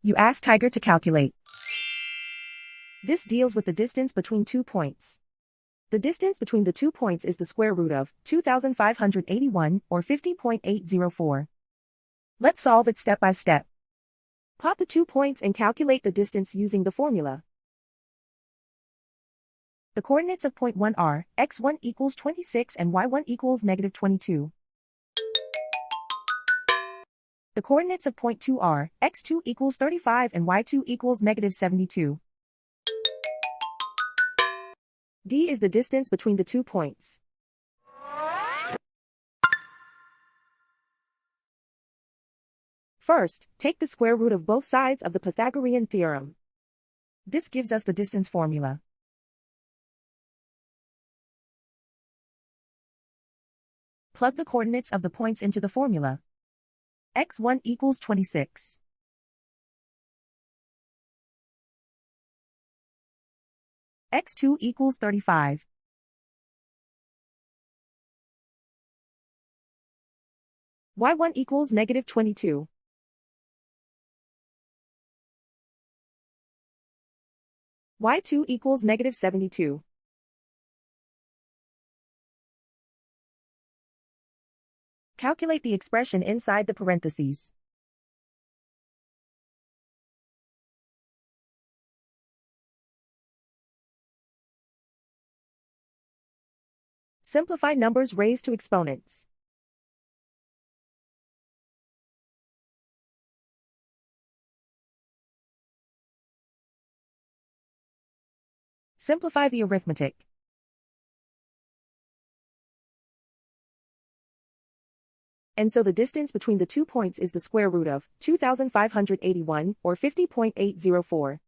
You ask Tiger to calculate. This deals with the distance between 2 points. The distance between the 2 points is the square root of 2,581, or 50.804. Let's solve it step by step. Plot the 2 points and calculate the distance using the formula. The coordinates of point 1 are x1 equals 26 and y1 equals negative 22. The coordinates of point 2 are x2 equals 35 and y2 equals negative 72. D is the distance between the 2 points. First, take the square root of both sides of the Pythagorean theorem. This gives us the distance formula. Plug the coordinates of the points into the formula. x1 equals 26. x2 equals 35. y1 equals negative 22. y2 equals negative 72. Calculate the expression inside the parentheses. Simplify numbers raised to exponents. Simplify the arithmetic. And so the distance between the 2 points is the square root of 2,581, or 50.804.